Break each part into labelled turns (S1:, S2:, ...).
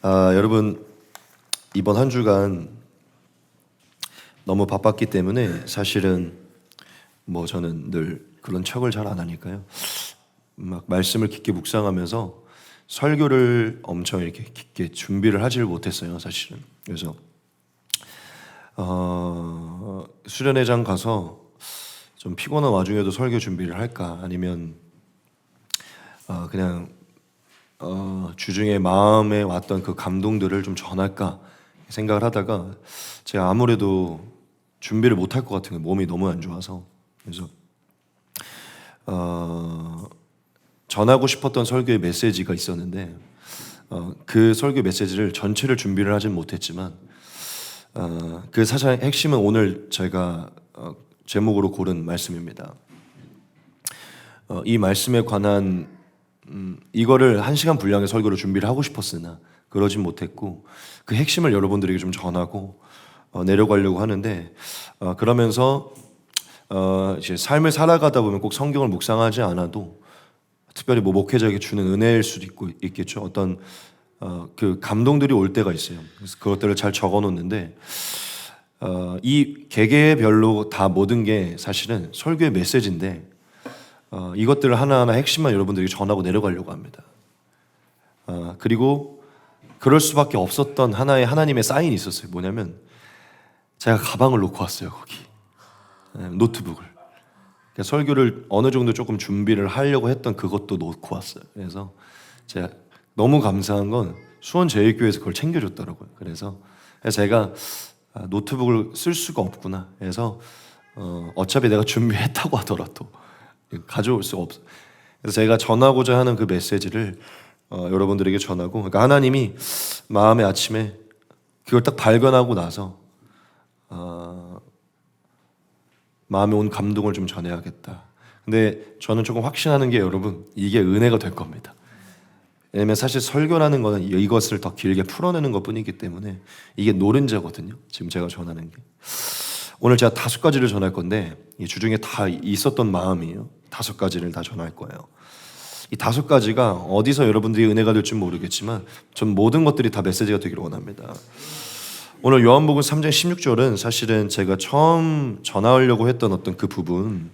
S1: 여러분 이번 한 주간 너무 바빴기 때문에 사실은 저는 늘 그런 척을 잘 안 하니까요. 막 말씀을 깊게 묵상하면서 설교를 엄청 이렇게 깊게 준비를 하지를 못했어요, 사실은. 그래서 수련회장 가서 좀 피곤한 와중에도 설교 준비를 할까, 아니면 그냥 주중에 마음에 왔던 그 감동들을 좀 전할까 생각을 하다가 제가 아무래도 준비를 못할 것 같은 거예요. 몸이 너무 안 좋아서. 그래서 전하고 싶었던 설교의 메시지가 있었는데 그 설교 메시지를 전체를 준비를 하진 못했지만 그 사실 핵심은 오늘 제가 제목으로 고른 말씀입니다. 이 말씀에 관한 이거를 1시간 분량의 설교로 준비를 하고 싶었으나 그러진 못했고 그 핵심을 여러분들에게 좀 전하고 내려가려고 하는데 그러면서 이제 삶을 살아가다 보면 꼭 성경을 묵상하지 않아도 특별히 목회자에게 주는 은혜일 수도 있겠죠. 어떤 그 감동들이 올 때가 있어요. 그래서 그것들을 잘 적어놓는데 이 개개별로 다 모든 게 사실은 설교의 메시지인데 이것들을 하나하나 핵심만 여러분들에게 전하고 내려가려고 합니다. 그리고 그럴 수밖에 없었던 하나의 하나님의 사인이 있었어요. 뭐냐면 제가 가방을 놓고 왔어요. 거기 노트북을. 그러니까 설교를 어느 정도 조금 준비를 하려고 했던 그것도 놓고 왔어요. 그래서 제가 너무 감사한 건 수원제일교회에서 그걸 챙겨줬더라고요. 그래서 제가 노트북을 쓸 수가 없구나. 그래서 어차피 내가 준비했다고 하더라도 가져올 수가 없어. 그래서 제가 전하고자 하는 그 메시지를 여러분들에게 전하고, 그러니까 하나님이 마음의 아침에 그걸 딱 발견하고 나서 마음에 온 감동을 좀 전해야겠다. 근데 저는 조금 확신하는 게 여러분 이게 은혜가 될 겁니다. 왜냐면 사실 설교라는 거는 이것을 더 길게 풀어내는 것뿐이기 때문에 이게 노른자거든요. 지금 제가 전하는 게. 오늘 제가 5가지를 전할 건데 이 주중에 다 있었던 마음이에요. 5가지를 다 전할 거예요. 이 5가지가 어디서 여러분들이 은혜가 될지 모르겠지만 전 모든 것들이 다 메시지가 되기를 원합니다. 오늘 요한복음 3장 16절은 사실은 제가 처음 전하려고 했던 어떤 그 부분,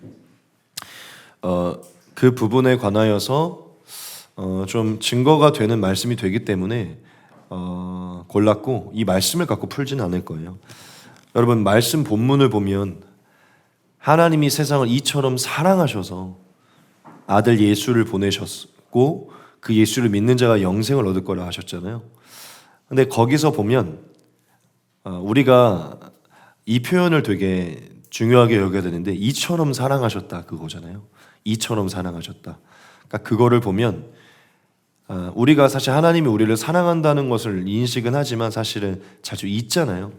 S1: 그 부분에 관하여서 좀 증거가 되는 말씀이 되기 때문에 골랐고 이 말씀을 갖고 풀지는 않을 거예요. 여러분 말씀 본문을 보면 하나님이 세상을 이처럼 사랑하셔서 아들 예수를 보내셨고 그 예수를 믿는 자가 영생을 얻을 거라 하셨잖아요. 근데 거기서 보면 우리가 이 표현을 되게 중요하게 여겨야 되는데 이처럼 사랑하셨다 그거잖아요. 이처럼 사랑하셨다. 그러니까 그거를 보면 우리가 사실 하나님이 우리를 사랑한다는 것을 인식은 하지만 사실은 자주 잊잖아요.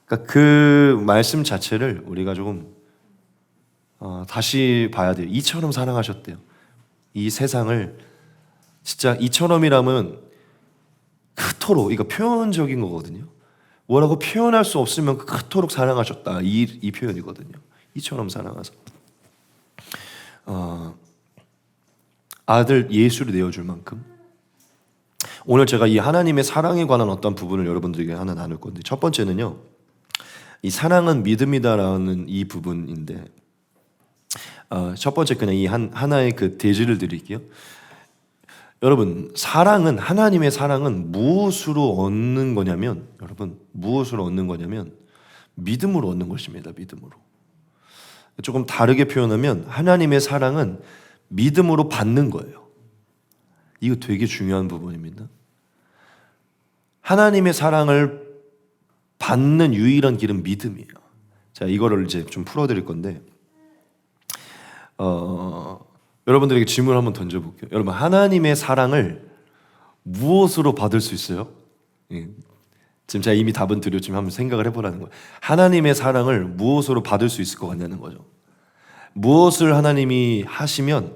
S1: 그러니까 그 말씀 자체를 우리가 조금 다시 봐야 돼요. 이처럼 사랑하셨대요. 이 세상을 진짜 이처럼이라면 그토록 이거 표현적인 거거든요. 뭐라고 표현할 수 없으면 그토록 사랑하셨다 이 표현이거든요. 이처럼 사랑하셔. 아들 예수를 내어줄 만큼. 오늘 제가 이 하나님의 사랑에 관한 어떤 부분을 여러분들에게 하나 나눌 건데 첫 번째는요. 이 사랑은 믿음이다라는 이 부분인데 첫 번째 그냥 이 하나의 그 대지를 드릴게요. 여러분 사랑은 하나님의 사랑은 무엇으로 얻는 거냐면 여러분 무엇으로 얻는 거냐면 믿음으로 얻는 것입니다. 믿음으로. 조금 다르게 표현하면 하나님의 사랑은 믿음으로 받는 거예요. 이거 되게 중요한 부분입니다. 하나님의 사랑을 받는 유일한 길은 믿음이에요. 자, 이거를 이제 좀 풀어드릴 건데 여러분들에게 질문을 한번 던져볼게요. 여러분 하나님의 사랑을 무엇으로 받을 수 있어요? 예. 지금 제가 이미 답은 드렸지만 한번 생각을 해보라는 거예요. 하나님의 사랑을 무엇으로 받을 수 있을 것 같냐는 거죠. 무엇을 하나님이 하시면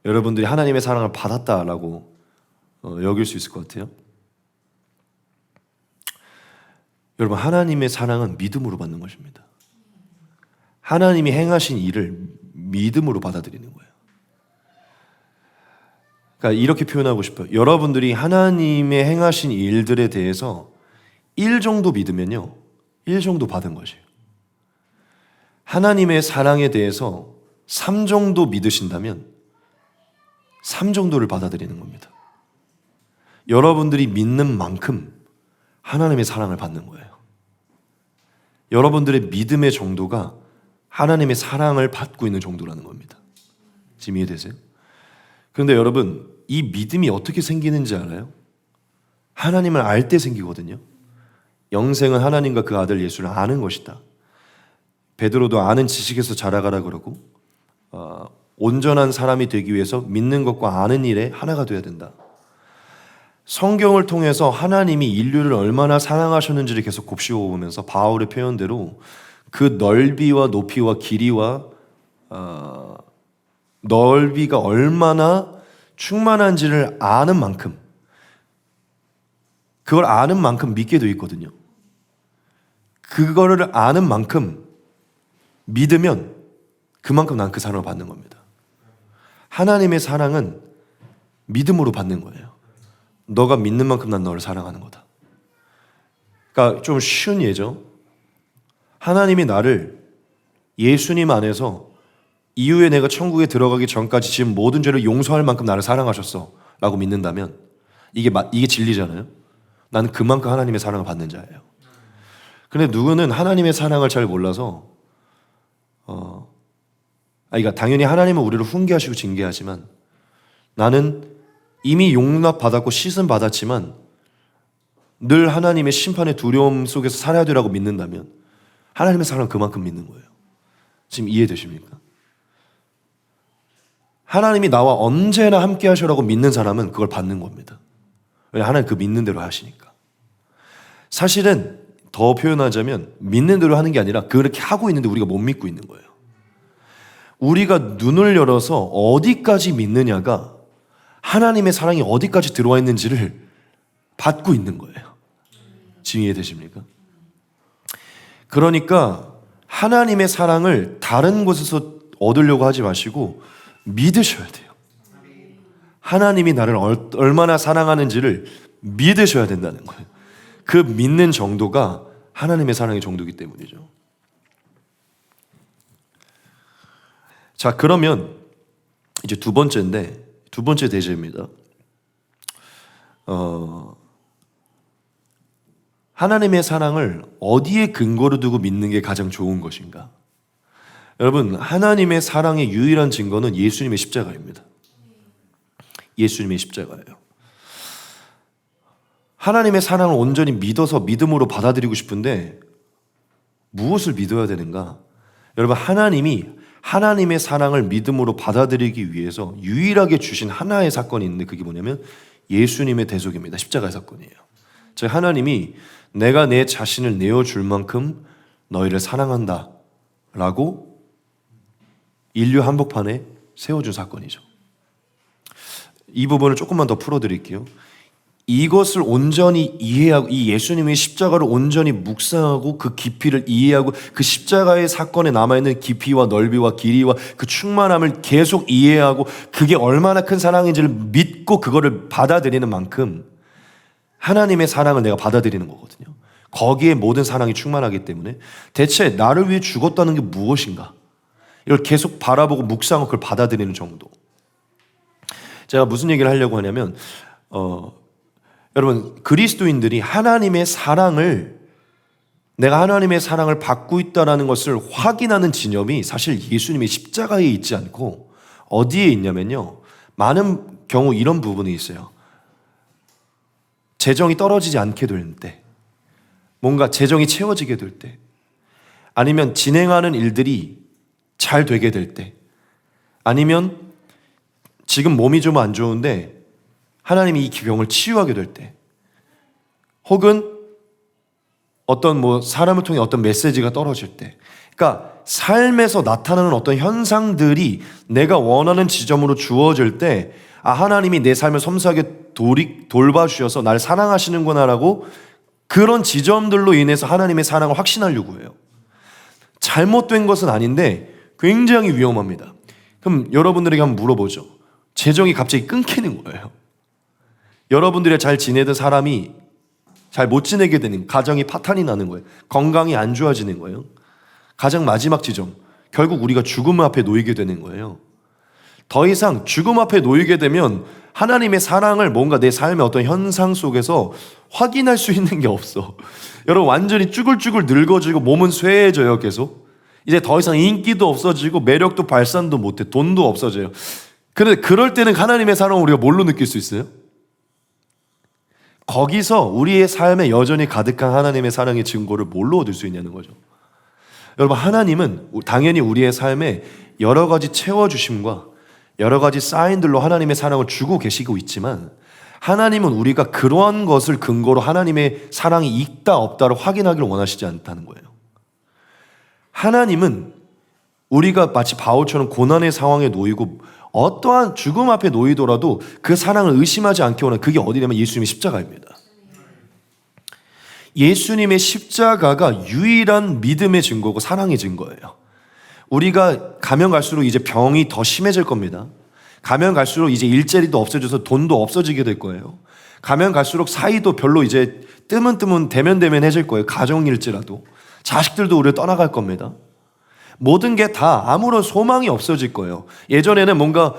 S1: 여러분들이 하나님의 사랑을 받았다라고 여길 수 있을 것 같아요? 여러분 하나님의 사랑은 믿음으로 받는 것입니다. 하나님이 행하신 일을 믿음으로 받아들이는 거예요. 그러니까 이렇게 표현하고 싶어요. 여러분들이 하나님의 행하신 일들에 대해서 1 정도 믿으면요, 1 정도 받은 것이에요. 하나님의 사랑에 대해서 3 정도 믿으신다면 3 정도를 받아들이는 겁니다. 여러분들이 믿는 만큼 하나님의 사랑을 받는 거예요. 여러분들의 믿음의 정도가 하나님의 사랑을 받고 있는 정도라는 겁니다. 지금 이해되세요? 그런데 여러분, 이 믿음이 어떻게 생기는지 알아요? 하나님을 알 때 생기거든요. 영생은 하나님과 그 아들 예수를 아는 것이다. 베드로도 아는 지식에서 자라가라 그러고, 온전한 사람이 되기 위해서 믿는 것과 아는 일에 하나가 되어야 된다. 성경을 통해서 하나님이 인류를 얼마나 사랑하셨는지를 계속 곱씹어 보면서 바울의 표현대로 그 넓이와 높이와 길이와 넓이가 얼마나 충만한지를 아는 만큼, 그걸 아는 만큼 믿게 돼 있거든요. 그거를 아는 만큼 믿으면 그만큼 난 그 사랑을 받는 겁니다. 하나님의 사랑은 믿음으로 받는 거예요. 너가 믿는 만큼 난 너를 사랑하는 거다. 그러니까 좀 쉬운 예죠. 하나님이 나를 예수님 안에서 이후에 내가 천국에 들어가기 전까지 지금 모든 죄를 용서할 만큼 나를 사랑하셨어 라고 믿는다면 이게 진리잖아요. 난 그만큼 하나님의 사랑을 받는 자예요. 그런데 누구는 하나님의 사랑을 잘 몰라서 그러니까 당연히 하나님은 우리를 훈계하시고 징계하지만 나는 이미 용납받았고 씻음 받았지만 늘 하나님의 심판의 두려움 속에서 살아야 되라고 믿는다면 하나님의 사랑은 그만큼 믿는 거예요. 지금 이해되십니까? 하나님이 나와 언제나 함께 하시라고 믿는 사람은 그걸 받는 겁니다. 왜냐하면 하나님 그 믿는 대로 하시니까. 사실은 더 표현하자면 믿는 대로 하는 게 아니라 그렇게 하고 있는데 우리가 못 믿고 있는 거예요. 우리가 눈을 열어서 어디까지 믿느냐가 하나님의 사랑이 어디까지 들어와 있는지를 받고 있는 거예요. 지금 이해되십니까? 그러니까 하나님의 사랑을 다른 곳에서 얻으려고 하지 마시고 믿으셔야 돼요. 하나님이 나를 얼마나 사랑하는지를 믿으셔야 된다는 거예요. 그 믿는 정도가 하나님의 사랑의 정도이기 때문이죠. 자, 그러면 이제 두 번째 대제입니다. 하나님의 사랑을 어디에 근거로 두고 믿는 게 가장 좋은 것인가? 여러분, 하나님의 사랑의 유일한 증거는 예수님의 십자가입니다. 예수님의 십자가예요. 하나님의 사랑을 온전히 믿어서 믿음으로 받아들이고 싶은데 무엇을 믿어야 되는가? 여러분, 하나님이 하나님의 사랑을 믿음으로 받아들이기 위해서 유일하게 주신 하나의 사건이 있는데 그게 뭐냐면 예수님의 대속입니다. 십자가의 사건이에요. 즉 하나님이 내가 내 자신을 내어줄 만큼 너희를 사랑한다 라고 인류 한복판에 세워준 사건이죠. 이 부분을 조금만 더 풀어드릴게요. 이것을 온전히 이해하고 이 예수님의 십자가를 온전히 묵상하고 그 깊이를 이해하고 그 십자가의 사건에 남아있는 깊이와 넓이와 길이와 그 충만함을 계속 이해하고 그게 얼마나 큰 사랑인지를 믿고 그거를 받아들이는 만큼 하나님의 사랑을 내가 받아들이는 거거든요. 거기에 모든 사랑이 충만하기 때문에 대체 나를 위해 죽었다는 게 무엇인가? 이걸 계속 바라보고 묵상하고 그걸 받아들이는 정도. 제가 무슨 얘기를 하려고 하냐면 여러분, 그리스도인들이 하나님의 사랑을 내가 하나님의 사랑을 받고 있다는 것을 확인하는 지점이 사실 예수님의 십자가에 있지 않고 어디에 있냐면요, 많은 경우 이런 부분이 있어요. 재정이 떨어지지 않게 될 때, 뭔가 재정이 채워지게 될 때, 아니면 진행하는 일들이 잘 되게 될 때, 아니면 지금 몸이 좀 안 좋은데 하나님이 이 병을 치유하게 될 때, 혹은 어떤 사람을 통해 어떤 메시지가 떨어질 때, 그러니까 삶에서 나타나는 어떤 현상들이 내가 원하는 지점으로 주어질 때, 하나님이 내 삶을 섬세하게 돌봐주셔서 날 사랑하시는구나라고 그런 지점들로 인해서 하나님의 사랑을 확신하려고 해요. 잘못된 것은 아닌데 굉장히 위험합니다. 그럼 여러분들에게 한번 물어보죠. 재정이 갑자기 끊기는 거예요. 여러분들이 잘 지내던 사람이 잘 못 지내게 되는, 가정이 파탄이 나는 거예요. 건강이 안 좋아지는 거예요. 가장 마지막 지점, 결국 우리가 죽음 앞에 놓이게 되는 거예요. 더 이상 죽음 앞에 놓이게 되면 하나님의 사랑을 뭔가 내 삶의 어떤 현상 속에서 확인할 수 있는 게 없어. 여러분, 완전히 쭈글쭈글 늙어지고 몸은 쇠해져요. 계속 이제 더 이상 인기도 없어지고 매력도 발산도 못해, 돈도 없어져요. 그런데 그럴 때는 하나님의 사랑을 우리가 뭘로 느낄 수 있어요? 거기서 우리의 삶에 여전히 가득한 하나님의 사랑의 증거를 뭘로 얻을 수 있냐는 거죠. 여러분, 하나님은 당연히 우리의 삶에 여러 가지 채워주심과 여러 가지 사인들로 하나님의 사랑을 주고 계시고 있지만, 하나님은 우리가 그러한 것을 근거로 하나님의 사랑이 있다 없다를 확인하기를 원하시지 않다는 거예요. 하나님은 우리가 마치 바울처럼 고난의 상황에 놓이고 어떠한 죽음 앞에 놓이더라도 그 사랑을 의심하지 않게 원하는, 그게 어디냐면 예수님의 십자가입니다. 예수님의 십자가가 유일한 믿음의 증거고 사랑의 증거예요. 우리가 가면 갈수록 이제 병이 더 심해질 겁니다. 가면 갈수록 이제 일자리도 없어져서 돈도 없어지게 될 거예요. 가면 갈수록 사이도 별로 이제 뜨문뜨문 대면대면해질 거예요. 가정일지라도. 자식들도 우리를 떠나갈 겁니다. 모든 게 다 아무런 소망이 없어질 거예요. 예전에는 뭔가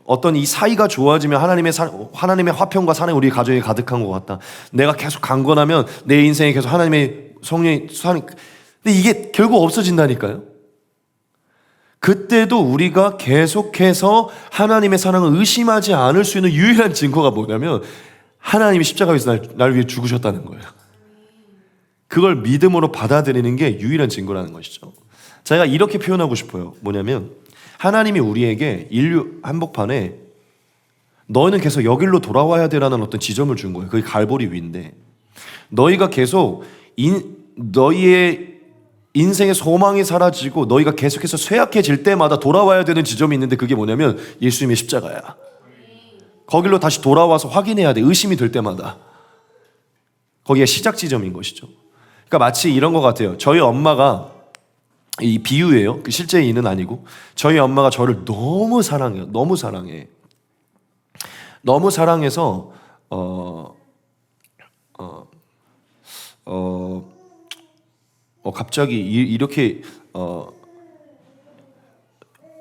S1: 어떤 이 사이가 좋아지면 하나님의 화평과 사랑이 우리 가정에 가득한 것 같다. 내가 계속 강건하면 내 인생에 계속 하나님의 성령이 사는. 근데 이게 결국 없어진다니까요. 그때도 우리가 계속해서 하나님의 사랑을 의심하지 않을 수 있는 유일한 증거가 뭐냐면 하나님이 십자가에서 날 위해 죽으셨다는 거예요. 그걸 믿음으로 받아들이는 게 유일한 증거라는 것이죠. 제가 이렇게 표현하고 싶어요. 뭐냐면 하나님이 우리에게 인류 한복판에 너희는 계속 여길로 돌아와야 되라는 어떤 지점을 준 거예요. 그게 갈보리 위인데, 너희가 계속 너희의 인생의 소망이 사라지고 너희가 계속해서 쇠약해질 때마다 돌아와야 되는 지점이 있는데, 그게 뭐냐면 예수님의 십자가야. 거길로 다시 돌아와서 확인해야 돼. 의심이 될 때마다. 거기가 시작 지점인 것이죠. 그러니까 마치 이런 것 같아요. 저희 엄마가, 이 비유예요. 그 실제 이는 아니고, 저희 엄마가 저를 너무 사랑해요. 너무 사랑해. 너무 사랑해서 갑자기 이렇게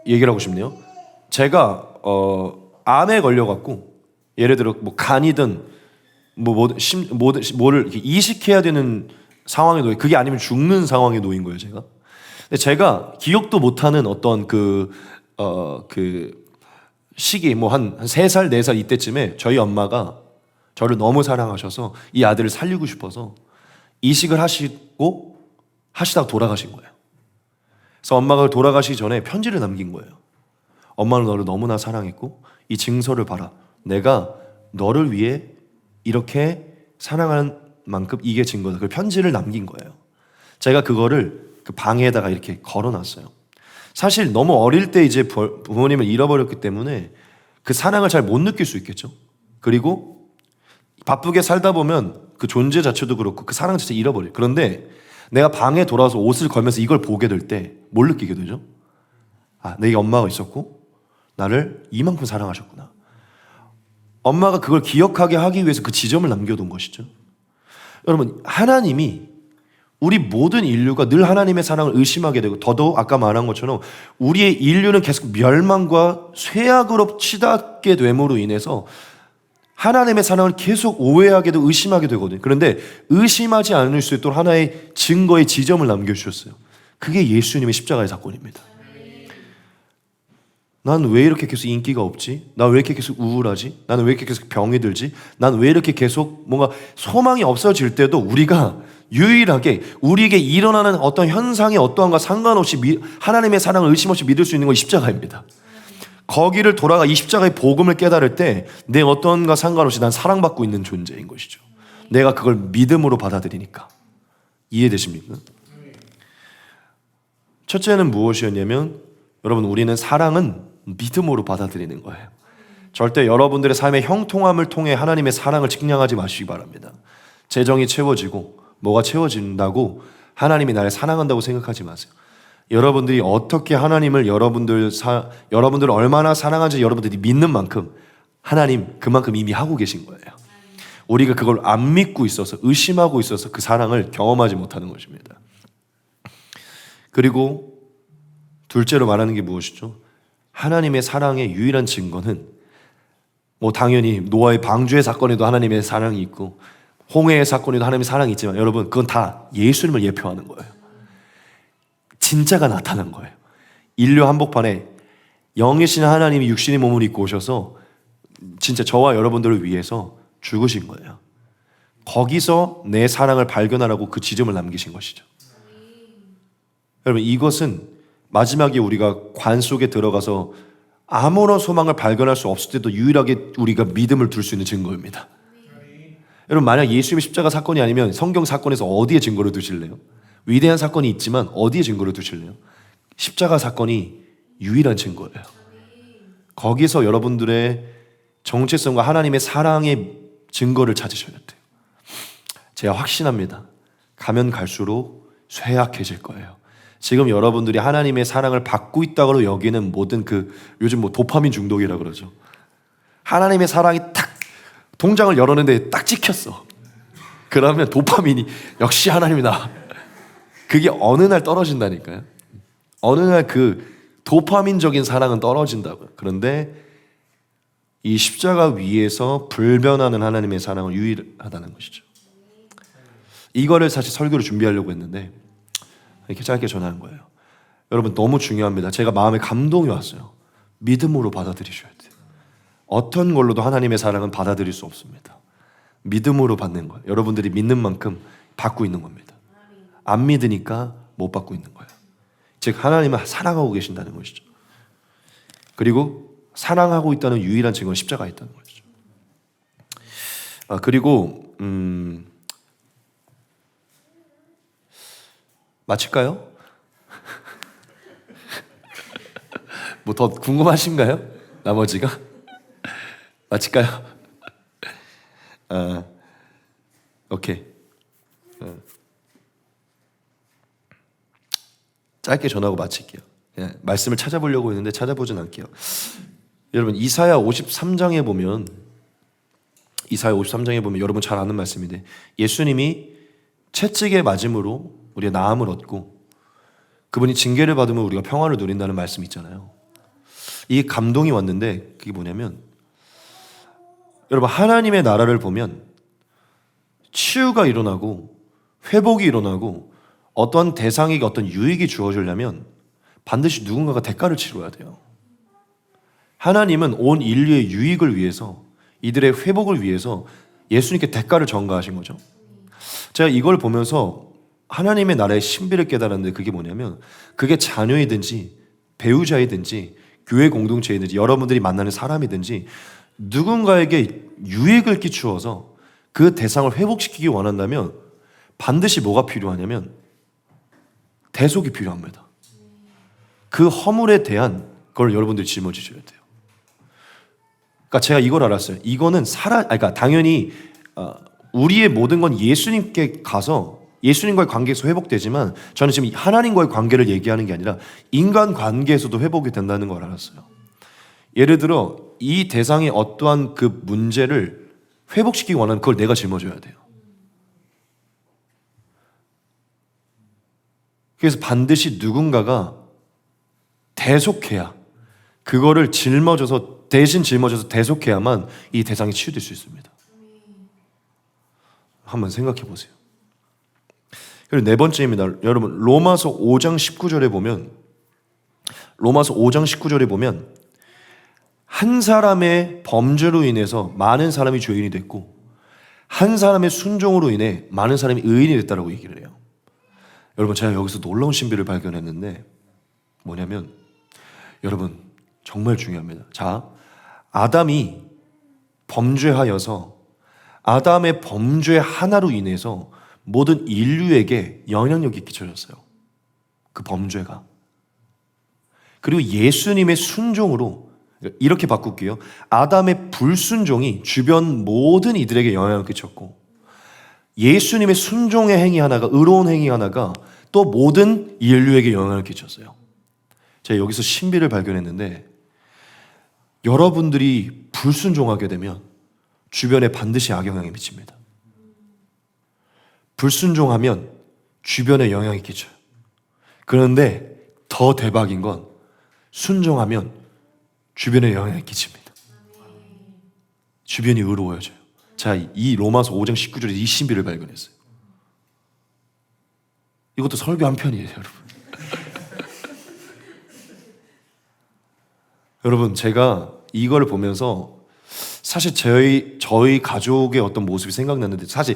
S1: 얘기를 하고 싶네요. 제가 암에 걸려갖고, 예를 들어 뭐 간이든 뭐를 이렇게 이식해야 되는 상황에 놓인, 그게 아니면 죽는 상황에 놓인 거예요. 근데 제가 기억도 못하는 어떤 그 시기, 뭐 한 3살, 4살 이때쯤에 저희 엄마가 저를 너무 사랑하셔서 이 아들을 살리고 싶어서 이식을 하시다가 돌아가신 거예요. 그래서 엄마가 돌아가시기 전에 편지를 남긴 거예요. 엄마는 너를 너무나 사랑했고 이 증서를 봐라. 내가 너를 위해 이렇게 사랑하는 만큼 이게 증거다. 그 편지를 남긴 거예요. 제가 그거를 그 방에다가 이렇게 걸어놨어요. 사실 너무 어릴 때 이제 부모님을 잃어버렸기 때문에 그 사랑을 잘 못 느낄 수 있겠죠. 그리고 바쁘게 살다 보면 그 존재 자체도 그렇고 그 사랑 자체 잃어버려요. 그런데 내가 방에 돌아와서 옷을 걸면서 이걸 보게 될 때 뭘 느끼게 되죠? 아, 내 엄마가 있었고 나를 이만큼 사랑하셨구나. 엄마가 그걸 기억하게 하기 위해서 그 지점을 남겨둔 것이죠. 여러분, 하나님이 우리 모든 인류가 늘 하나님의 사랑을 의심하게 되고, 더더욱 아까 말한 것처럼 우리의 인류는 계속 멸망과 쇠약으로 치닫게 됨으로 인해서 하나님의 사랑을 계속 오해하게도 의심하게 되거든요. 그런데 의심하지 않을 수 있도록 하나의 증거의 지점을 남겨주셨어요. 그게 예수님의 십자가의 사건입니다. 난 왜 이렇게 계속 인기가 없지? 난 왜 이렇게 계속 우울하지? 나는 왜 이렇게 계속 병이 들지? 난 왜 이렇게 계속 뭔가 소망이 없어질 때도 우리가 유일하게 우리에게 일어나는 어떤 현상이 어떠한가 상관없이 하나님의 사랑을 의심 없이 믿을 수 있는 건 십자가입니다. 거기를 돌아가 이 십자가의 복음을 깨달을 때 내 어떤가 상관없이 난 사랑받고 있는 존재인 것이죠. 내가 그걸 믿음으로 받아들이니까. 이해되십니까? 첫째는 무엇이었냐면, 여러분, 우리는 사랑은 믿음으로 받아들이는 거예요. 절대 여러분들의 삶의 형통함을 통해 하나님의 사랑을 측량하지 마시기 바랍니다. 재정이 채워지고 뭐가 채워진다고 하나님이 나를 사랑한다고 생각하지 마세요. 여러분들이 어떻게 하나님을 여러분들을 얼마나 사랑하는지 여러분들이 믿는 만큼 하나님 그만큼 이미 하고 계신 거예요. 우리가 그걸 안 믿고 있어서, 의심하고 있어서 그 사랑을 경험하지 못하는 것입니다. 그리고 둘째로 말하는 게 무엇이죠? 하나님의 사랑의 유일한 증거는 당연히 노아의 방주의 사건에도 하나님의 사랑이 있고 홍해의 사건에도 하나님의 사랑이 있지만 여러분, 그건 다 예수님을 예표하는 거예요. 진짜가 나타난 거예요. 인류 한복판에 영이신 하나님이 육신의 몸을 입고 오셔서 진짜 저와 여러분들을 위해서 죽으신 거예요. 거기서 내 사랑을 발견하라고 그 지점을 남기신 것이죠. 여러분, 이것은 마지막에 우리가 관 속에 들어가서 아무런 소망을 발견할 수 없을 때도 유일하게 우리가 믿음을 둘 수 있는 증거입니다. 여러분, 만약 예수님의 십자가 사건이 아니면 성경 사건에서 어디에 증거를 두실래요? 위대한 사건이 있지만 어디에 증거를 두실래요? 십자가 사건이 유일한 증거예요. 거기서 여러분들의 정체성과 하나님의 사랑의 증거를 찾으셔야 돼요. 제가 확신합니다. 가면 갈수록 쇠약해질 거예요. 지금 여러분들이 하나님의 사랑을 받고 있다고 여기는 모든 요즘 도파민 중독이라 그러죠. 하나님의 사랑이 딱 통장을 열었는데 딱 찍혔어. 그러면 도파민이 역시 하나님이다. 그게 어느 날 떨어진다니까요. 어느 날 그 도파민적인 사랑은 떨어진다고요. 그런데 이 십자가 위에서 불변하는 하나님의 사랑은 유일하다는 것이죠. 이거를 사실 설교를 준비하려고 했는데 이렇게 짧게 전하는 거예요. 여러분, 너무 중요합니다. 제가 마음에 감동이 왔어요. 믿음으로 받아들이셔야 돼요. 어떤 걸로도 하나님의 사랑은 받아들일 수 없습니다. 믿음으로 받는 거예요. 여러분들이 믿는 만큼 받고 있는 겁니다. 안 믿으니까 못 받고 있는 거예요. 즉 하나님을 사랑하고 계신다는 것이죠. 그리고 사랑하고 있다는 유일한 증거는 십자가에 있다는 것이죠. 그리고 마칠까요? 뭐 더 궁금하신가요? 나머지가? 마칠까요? 오케이. 짧게 전하고 마칠게요. 그냥 말씀을 찾아보려고 했는데 찾아보진 않게요. 여러분, 이사야 53장에 보면 여러분 잘 아는 말씀인데 예수님이 채찍에 맞음으로 우리가 나음을 얻고 그분이 징계를 받으면 우리가 평화를 누린다는 말씀이 있잖아요. 이 감동이 왔는데 그게 뭐냐면 여러분, 하나님의 나라를 보면 치유가 일어나고 회복이 일어나고 어떤 대상에게 어떤 유익이 주어지려면 반드시 누군가가 대가를 치러야 돼요. 하나님은 온 인류의 유익을 위해서, 이들의 회복을 위해서 예수님께 대가를 전가하신 거죠. 제가 이걸 보면서 하나님의 나라의 신비를 깨달았는데 그게 뭐냐면 그게 자녀이든지 배우자이든지 교회 공동체이든지 여러분들이 만나는 사람이든지 누군가에게 유익을 끼치어서 그 대상을 회복시키기 원한다면 반드시 뭐가 필요하냐면 대속이 필요합니다. 그 허물에 대한 걸 여러분들이 짊어지셔야 돼요. 그러니까 제가 이걸 알았어요. 이거는 그러니까 당연히 우리의 모든 건 예수님께 가서 예수님과의 관계에서 회복되지만 저는 지금 하나님과의 관계를 얘기하는 게 아니라 인간 관계에서도 회복이 된다는 걸 알았어요. 예를 들어 이 대상의 어떠한 그 문제를 회복시키기 원하는 그걸 내가 짊어져야 돼요. 그래서 반드시 누군가가 대속해야, 그거를 대신 짊어져서 대속해야만 이 대상이 치유될 수 있습니다. 한번 생각해 보세요. 그리고 네 번째입니다. 여러분, 로마서 5장 19절에 보면 한 사람의 범죄로 인해서 많은 사람이 죄인이 됐고 한 사람의 순종으로 인해 많은 사람이 의인이 됐다고 얘기를 해요. 여러분, 제가 여기서 놀라운 신비를 발견했는데 뭐냐면 여러분, 정말 중요합니다. 자, 아담이 범죄하여서 아담의 범죄 하나로 인해서 모든 인류에게 영향력이 끼쳐졌어요. 그 범죄가. 그리고 예수님의 순종으로, 이렇게 바꿀게요. 아담의 불순종이 주변 모든 이들에게 영향을 끼쳤고 예수님의 순종의 행위 하나가, 의로운 행위 하나가 또 모든 인류에게 영향을 끼쳤어요. 제가 여기서 신비를 발견했는데, 여러분들이 불순종하게 되면 주변에 반드시 악영향이 미칩니다. 불순종하면 주변에 영향이 끼쳐요. 그런데 더 대박인 건 순종하면 주변에 영향이 끼칩니다. 주변이 의로워져요. 자, 이 로마서 5장 19절에 이 신비를 발견했어요. 이것도 설교 한 편이에요, 여러분. 여러분, 제가 이걸 보면서 사실 저희 가족의 어떤 모습이 생각났는데, 사실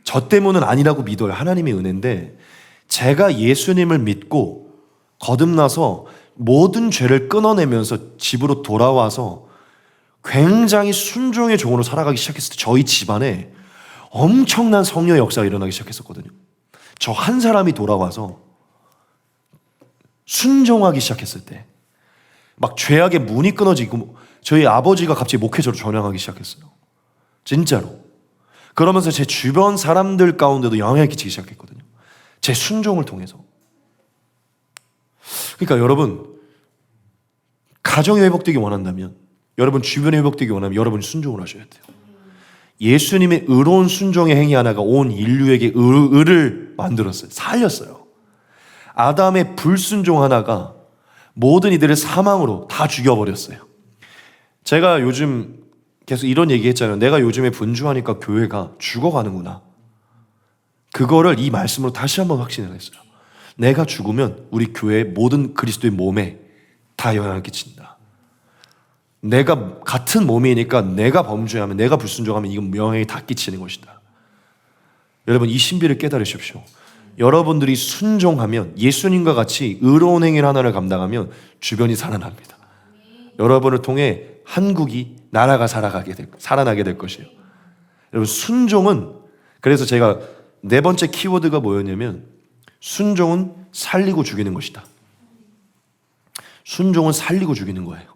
S1: 저 때문은 아니라고 믿어요. 하나님의 은혜인데, 제가 예수님을 믿고 거듭나서 모든 죄를 끊어내면서 집으로 돌아와서 굉장히 순종의 종으로 살아가기 시작했을 때 저희 집안에 엄청난 성령의 역사가 일어나기 시작했었거든요. 저 한 사람이 돌아와서 순종하기 시작했을 때 막 죄악의 문이 끊어지고 저희 아버지가 갑자기 목회자로 전향하기 시작했어요. 진짜로. 그러면서 제 주변 사람들 가운데도 영향을 끼치기 시작했거든요. 제 순종을 통해서. 그러니까 여러분, 가정이 회복되기 원한다면, 여러분 주변이 회복되기 원하면 여러분이 순종을 하셔야 돼요. 예수님의 의로운 순종의 행위 하나가 온 인류에게 의를 만들었어요. 살렸어요. 아담의 불순종 하나가 모든 이들을 사망으로 다 죽여버렸어요. 제가 요즘 계속 이런 얘기 했잖아요. 내가 요즘에 분주하니까 교회가 죽어가는구나. 그거를 이 말씀으로 다시 한번 확신을 했어요. 내가 죽으면 우리 교회 모든 그리스도의 몸에 다 영향을 끼친다. 내가 같은 몸이니까 내가 범죄하면, 내가 불순종하면 이건 영향이 다 끼치는 것이다. 여러분, 이 신비를 깨달으십시오. 여러분들이 순종하면, 예수님과 같이 의로운 행위 하나를 감당하면 주변이 살아납니다. 여러분을 통해 한국이, 나라가 살아나게 될 것이에요. 여러분, 순종은, 그래서 제가 네 번째 키워드가 뭐였냐면, 순종은 살리고 죽이는 것이다. 순종은 살리고 죽이는 거예요.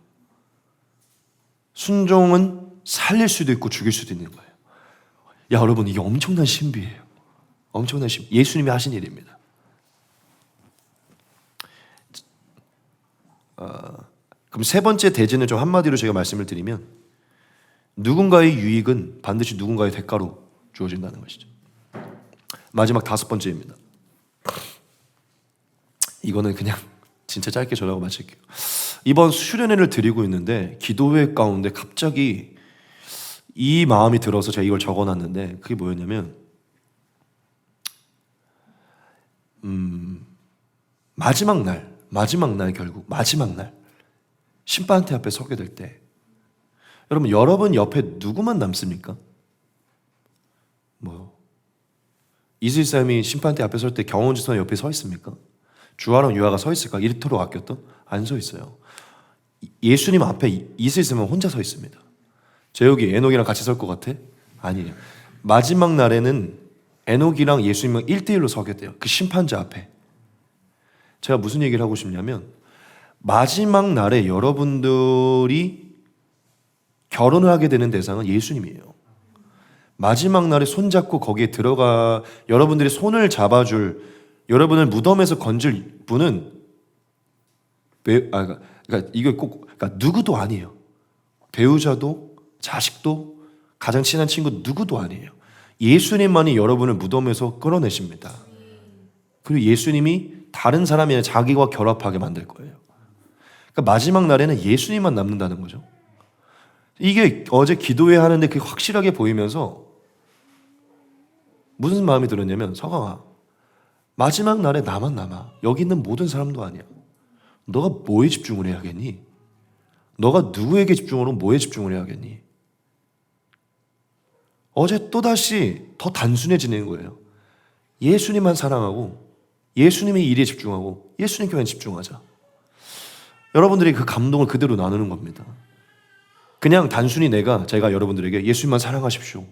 S1: 순종은 살릴 수도 있고 죽일 수도 있는 거예요. 야, 여러분, 이게 엄청난 신비예요. 엄청난 신비. 예수님이 하신 일입니다. 그럼 세 번째 대지는 좀 한마디로 제가 말씀을 드리면, 누군가의 유익은 반드시 누군가의 대가로 주어진다는 것이죠. 마지막 다섯 번째입니다. 이거는 그냥 진짜 짧게 전하고 마칠게요. 이번 수련회를 드리고 있는데 기도회 가운데 갑자기 이 마음이 들어서 제가 이걸 적어놨는데, 그게 뭐였냐면, 마지막 날 심판대 앞에 서게 될 때, 여러분 옆에 누구만 남습니까? 이슬쌤이 심판대 앞에 설 때 경원지 선 옆에 서 있습니까? 주아랑 유아가 서 있을까? 이토록 아꼈던? 안 서 있어요. 예수님 앞에 이슬쌤은 혼자 서 있습니다. 제욱이 에녹이랑 같이 설 것 같아? 아니에요. 마지막 날에는 에녹이랑 예수님은 1대1로 서게 돼요. 그 심판자 앞에. 제가 무슨 얘기를 하고 싶냐면, 마지막 날에 여러분들이 결혼을 하게 되는 대상은 예수님이에요. 마지막 날에 손잡고 거기에 들어가, 여러분들이 손을 잡아줄, 여러분을 무덤에서 건질 분은 그러니까 누구도 아니에요. 배우자도, 자식도, 가장 친한 친구 누구도 아니에요. 예수님만이 여러분을 무덤에서 끌어내십니다. 그리고 예수님이 다른 사람이 아니라 자기와 결합하게 만들 거예요. 그러니까 마지막 날에는 예수님만 남는다는 거죠. 이게 어제 기도회 하는데 그게 확실하게 보이면서 무슨 마음이 들었냐면, 서강아, 마지막 날에 나만 남아. 여기 있는 모든 사람도 아니야. 너가 뭐에 집중을 해야겠니? 너가 누구에게 집중을 하고 뭐에 집중을 해야겠니? 어제 또다시 더 단순해지는 거예요. 예수님만 사랑하고 예수님의 일에 집중하고 예수님께만 집중하자. 여러분들이 그 감동을 그대로 나누는 겁니다. 그냥 단순히 제가 여러분들에게 예수님만 사랑하십시오,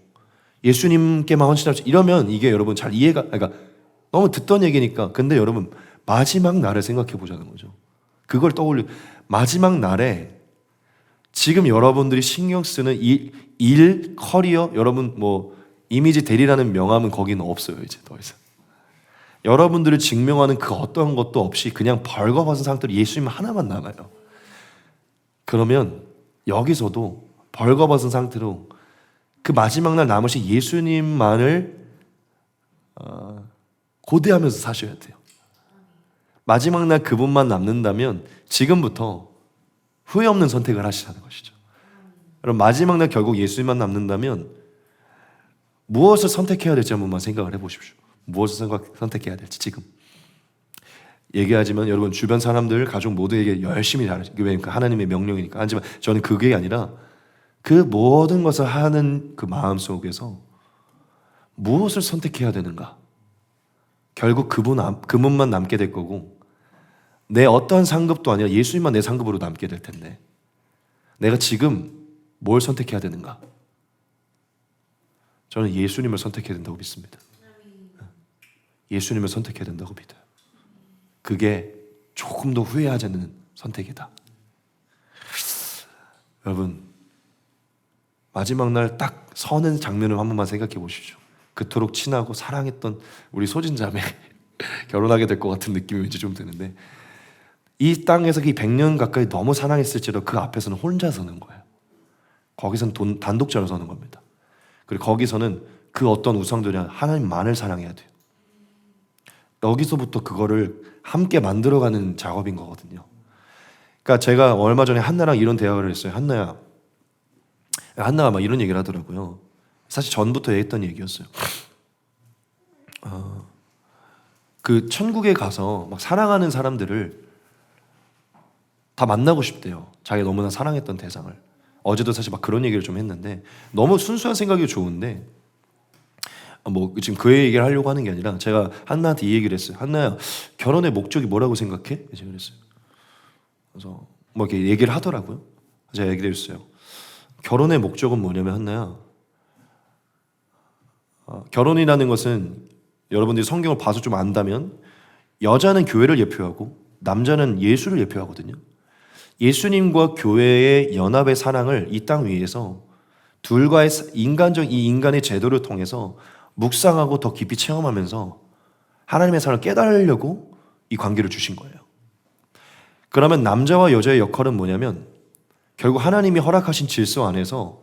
S1: 예수님께만 헌신하십시오, 이러면 이게 여러분 잘 그러니까 너무 듣던 얘기니까. 근데 여러분, 마지막 날을 생각해 보자는 거죠. 그걸 마지막 날에 지금 여러분들이 신경 쓰는 일, 커리어, 여러분 이미지 대리라는 명함은 거기는 없어요. 이제 더 이상. 여러분들을 증명하는 그 어떤 것도 없이 그냥 벌거벗은 상태로 예수님 하나만 남아요. 그러면 여기서도 벌거벗은 상태로 그 마지막 날 남으신 예수님만을 고대하면서 사셔야 돼요. 마지막 날 그분만 남는다면 지금부터 후회 없는 선택을 하시라는 것이죠. 여러분, 마지막 날 결국 예수님만 남는다면 무엇을 선택해야 될지 한 번만 생각을 해보십시오. 무엇을 선택해야 될지 지금 얘기하지만 여러분, 주변 사람들, 가족 모두에게 열심히 잘하죠. 왜냐하면 하나님의 명령이니까. 하지만 저는 그게 아니라 그 모든 것을 하는 그 마음 속에서 무엇을 선택해야 되는가? 결국 그분만 남게 될 거고, 내 어떠한 상급도 아니라 예수님만 내 상급으로 남게 될 텐데, 내가 지금 뭘 선택해야 되는가? 저는 예수님을 선택해야 된다고 믿습니다. 예수님을 선택해야 된다고 믿어요. 그게 조금 더 후회하지 않는 선택이다. 여러분, 마지막 날 딱 서는 장면을 한 번만 생각해 보십시오. 그토록 친하고 사랑했던 우리 소진자매 결혼하게 될 것 같은 느낌이 왠지 좀 드는데, 이 땅에서 이 100년 가까이 너무 사랑했을지라도 그 앞에서는 혼자 서는 거예요. 거기서는 단독자로 서는 겁니다. 그리고 거기서는 그 어떤 우상들이 하나님만을 사랑해야 돼요. 여기서부터 그거를 함께 만들어가는 작업인 거거든요. 그러니까 제가 얼마 전에 한나랑 이런 대화를 했어요. 한나가 막 이런 얘기를 하더라고요. 사실 전부터 했던 얘기였어요. 그 천국에 가서 막 사랑하는 사람들을 다 만나고 싶대요. 자기가 너무나 사랑했던 대상을. 어제도 사실 막 그런 얘기를 좀 했는데, 너무 순수한 생각이 좋은데, 뭐 지금 그 얘기를 하려고 하는 게 아니라 제가 한나한테 이 얘기를 했어요. 한나야, 결혼의 목적이 뭐라고 생각해? 제가 그랬어요. 그래서 뭐 이렇게 얘기를 하더라고요. 제가 얘기를 했어요. 결혼의 목적은 뭐냐면, 한나야, 결혼이라는 것은 여러분들이 성경을 봐서 좀 안다면 여자는 교회를 예표하고 남자는 예수를 예표하거든요. 예수님과 교회의 연합의 사랑을 이 땅 위에서 둘과의 이 인간의 제도를 통해서 묵상하고 더 깊이 체험하면서 하나님의 사랑을 깨달으려고 이 관계를 주신 거예요. 그러면 남자와 여자의 역할은 뭐냐면, 결국 하나님이 허락하신 질서 안에서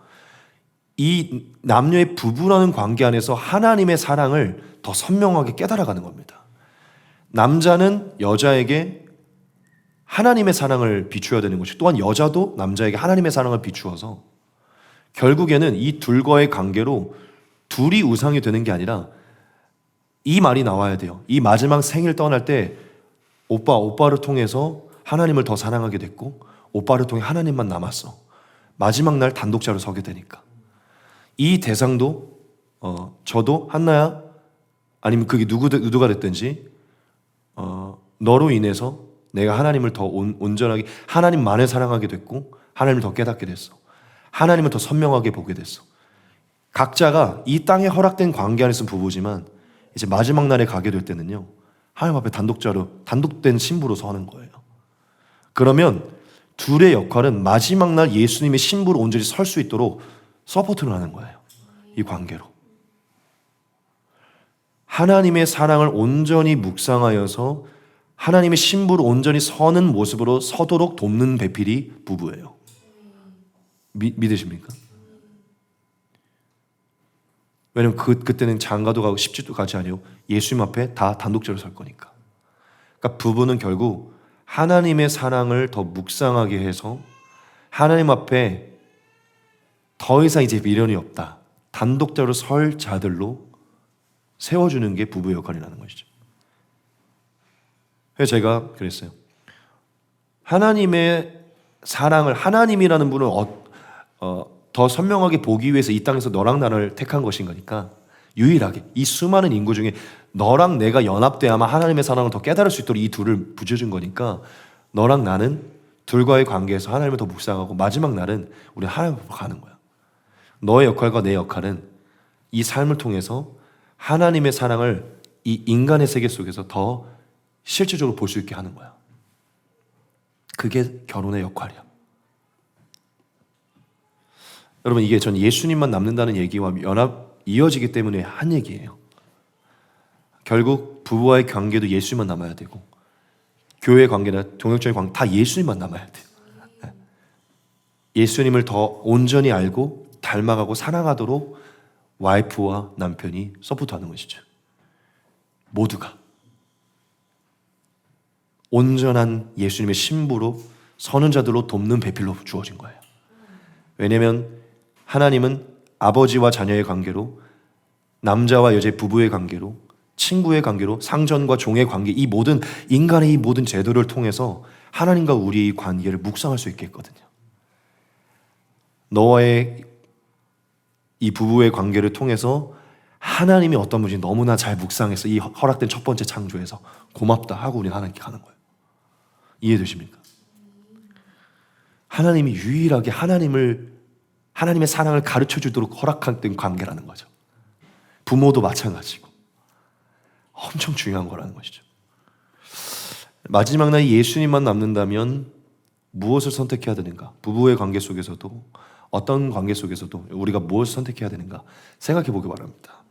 S1: 이 남녀의 부부라는 관계 안에서 하나님의 사랑을 더 선명하게 깨달아가는 겁니다. 남자는 여자에게 하나님의 사랑을 비추어야 되는 것이, 또한 여자도 남자에게 하나님의 사랑을 비추어서 결국에는 이 둘과의 관계로 둘이 우상이 되는 게 아니라 이 말이 나와야 돼요. 이 마지막 생일 떠날 때 오빠를 통해서 하나님을 더 사랑하게 됐고, 오빠를 통해 하나님만 남았어. 마지막 날 단독자로 서게 되니까. 이 대상도 저도 한나야, 아니면 그게 누가 됐든지 너로 인해서 내가 하나님을 더 온전하게, 하나님만을 사랑하게 됐고, 하나님을 더 깨닫게 됐어. 하나님을 더 선명하게 보게 됐어. 각자가 이 땅에 허락된 관계 안에서 부부지만 이제 마지막 날에 가게 될 때는요, 하나님 앞에 단독된 신부로 서는 거예요. 그러면 둘의 역할은 마지막 날 예수님의 신부로 온전히 설 수 있도록 서포트를 하는 거예요. 이 관계로. 하나님의 사랑을 온전히 묵상하여서 하나님의 신부로 온전히 서는 모습으로 서도록 돕는 배필이 부부예요. 믿으십니까? 왜냐면 그때는 장가도 가고 십지도 가지 아니고 예수님 앞에 다 단독적으로 설 거니까. 그러니까 부부는 결국 하나님의 사랑을 더 묵상하게 해서 하나님 앞에 더 이상 이제 미련이 없다, 단독적으로 설 자들로 세워주는 게 부부의 역할이라는 것이죠. 그래서 제가 그랬어요. 하나님의 사랑을, 하나님이라는 분은 더 선명하게 보기 위해서 이 땅에서 너랑 나를 택한 것인 거니까, 유일하게 이 수많은 인구 중에 너랑 내가 연합돼야만 하나님의 사랑을 더 깨달을 수 있도록 이 둘을 붙여준 거니까, 너랑 나는 둘과의 관계에서 하나님을 더 묵상하고 마지막 날은 우리 하나님 앞으로 가는 거야. 너의 역할과 내 역할은 이 삶을 통해서 하나님의 사랑을 이 인간의 세계 속에서 더 실질적으로 볼 수 있게 하는 거야. 그게 결혼의 역할이야. 여러분, 이게 전 예수님만 남는다는 얘기와 연합 이어지기 때문에 한 얘기예요. 결국 부부와의 관계도 예수님만 남아야 되고 교회의 관계나 동역자의 관계 다 예수님만 남아야 돼요. 예수님을 더 온전히 알고 닮아가고 사랑하도록 와이프와 남편이 서포트하는 것이죠. 모두가 온전한 예수님의 신부로 선언자들로 돕는 배필로 주어진 거예요. 왜냐하면 하나님은 아버지와 자녀의 관계로, 남자와 여자의 부부의 관계로, 친구의 관계로, 상전과 종의 관계, 이 모든 인간의 이 모든 제도를 통해서 하나님과 우리의 관계를 묵상할 수 있게 했거든요. 너와의 이 부부의 관계를 통해서 하나님이 어떤 분인지 너무나 잘 묵상해서 이 허락된 첫 번째 창조에서 고맙다 하고 우리는 하나님께 가는 거예요. 이해되십니까? 하나님이 유일하게 하나님의 사랑을 가르쳐 주도록 허락된 관계라는 거죠. 부모도 마찬가지고 엄청 중요한 거라는 것이죠. 마지막 날 예수님만 남는다면 무엇을 선택해야 되는가? 부부의 관계 속에서도 어떤 관계 속에서도 우리가 무엇을 선택해야 되는가 생각해 보기 바랍니다.